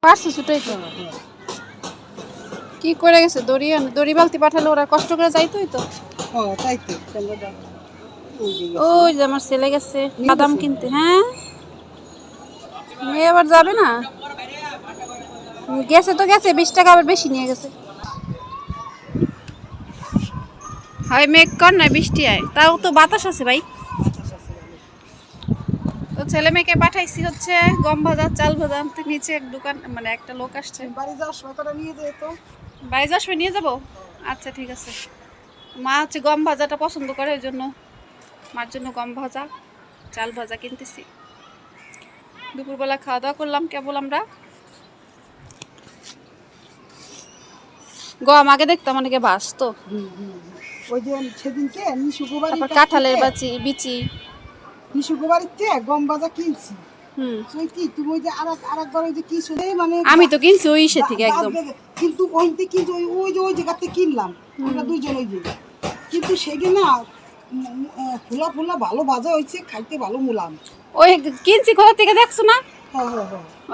পারছিস ওটাই তো কি করে গেছে দড়ি বালতি পাঠালে ওরা কষ্ট করে যাইতোই তো তাই তো ওই যে আমার ছেলে গেছে বাদাম কিনতে হ্যাঁ মেয়ে আবার যাবে না গেছে তো গেছে 20 টাকা আবার বেশি নিয়ে গেছে হয় মেঘ কর না বৃষ্টি আয় তাও তো বাতাস আছে ভাই তো ছেলে মেয়েকে পাঠাইছি হচ্ছে গম ভাজা চাল ভাজা আনতে নিচে এক দোকান মানে একটা লোক আসছে বাড়ি যাওয়ার সময় তোরা নিয়ে যেত তো বাড়ি যাওয়ার সময় নিয়ে যাবো আচ্ছা ঠিক আছে মা হচ্ছে গম ভাজাটা পছন্দ করে ওই জন্য মার জন্য গম ভাজা চাল ভাজা কিনতেছি দুপুরবেলা খাওয়া দাওয়া করলাম কেবল আমরা গম আগে দেখতাম অনেকে ভাজতো ওই যে সেদিনকে নিশুকুবাড়ি তারপর কাঁঠালের বিচি নিশুকুবাড়িতে গম ভাজা কিনছি তুই কি তুমি ওই যে আরেকবার ওই যে কি শুনে মানে আমি তো কিনছি ওই ইসে থেকে একদম কিন্তু ওইতে কিন্তু ওই জায়গাতে কিনলাম আমরা দুইজন ওই যে কিন্তু সেটা না ফুলা ফুলা ভালো ভাজা হয়েছে খাইতে ভালো মুলাম ওই কিনছি কোথা থেকে দেখছো না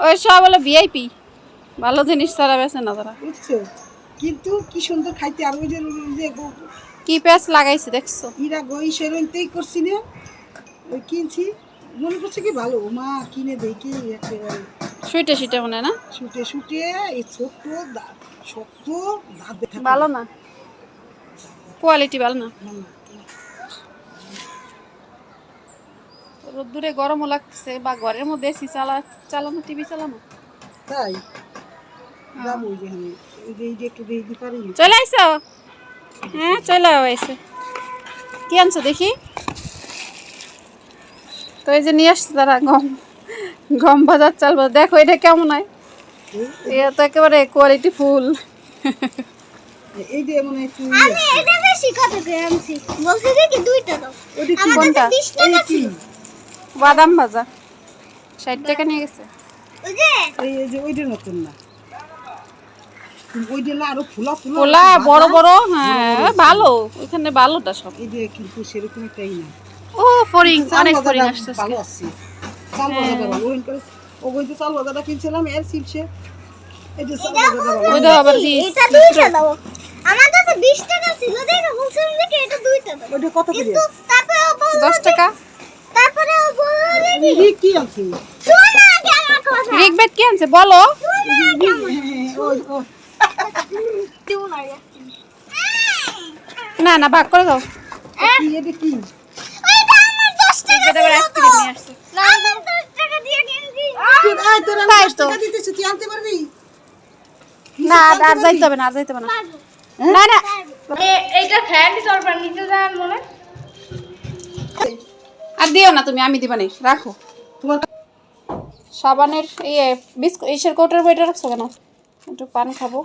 ওই সব হলো ভিআইপি ভালো জিনিস তারা বেছে না তারা বুঝছো কিন্তু কি সুন্দর খাইতে আর ওই যে কি পেঁয়াজ লাগাইছে দেখছো ইরা গই সেরনতেই করছি না ওই কিনছি মনে করছে কি ভালো মা কিনে দেখি একেবারে শুইটে মনে না শুটে এই ছোট্ট শক্ত দাঁত দেখা ভালো না কোয়ালিটি ভালো না রোদ্দুরে গরমও লাগছে বা ঘরের মধ্যে এসি চালানো টিভি চালানো তাই যাবো যেখানে এই যে একটু দেখতে পারি চলে আইসো হ্যাঁ চলে আইসো কি আনছো দেখি তো এই যে নিয়ে আসছে তারা গম ভাজার চাল ভাজা দেখো এটা কেমন হয় এটা তো একেবারে কোয়ালিটি ফুল এই যে মনে একটু আমি এটা বেশি কত করে আনছি বলছি কি 2 টাকা ওটা কি কোনটা 20 টাকা ছিল বাদাম ভাজা 60 টাকা নিয়ে গেছে ওই যে এই যে ওইটা নতুন না ওইটা না আরো ফুলা ফুলা পোলা বড় বড় হ্যাঁ ভালো ওখানে ভালোটা সব এই যে কিন্তু সেরকম একটাই না ও ফরিং অনেক ফরিং আসছে ভালো আছে চাল ভাজাটা ভালো ওই করে ওই যে চাল ভাজাটা কিনছিলাম এর চিপসে এই যে চাল ভাজাটা ভালো ওইটা আবার কি এটা 2 টাকা দাও আমার কাছে 20 টাকা ছিল দেখো বলছিলাম যে এটা 2 টাকা ওইটা কত করে কিন্তু তারপরে ও বলল 10 টাকা তারপরে ও বলল এই কি আছে শোনা কেমন কথা রিকবেট কি আনছে বলো ওই দিও না না না ভাগ করে দাও কি এটা কি ওইটা আমার 10 টাকা রিকবেট আবার আইসক্রিম নিয়ে আসছে না 10 টাকা দিয়ে কিনছি এই তোরা তাই 10 তো। টাকা দিতেছিস তুই আনতে পারবি না আর যাইতে হবে না না না এইটা ফ্যান্ডি সরবার নিতে যান মনে আর দিও না তুমি আমি দিবা না রাখো তোমার সাবানের বিস্কুট ইসের কোটের বইটা রাখছো কেন একটু পান খাবো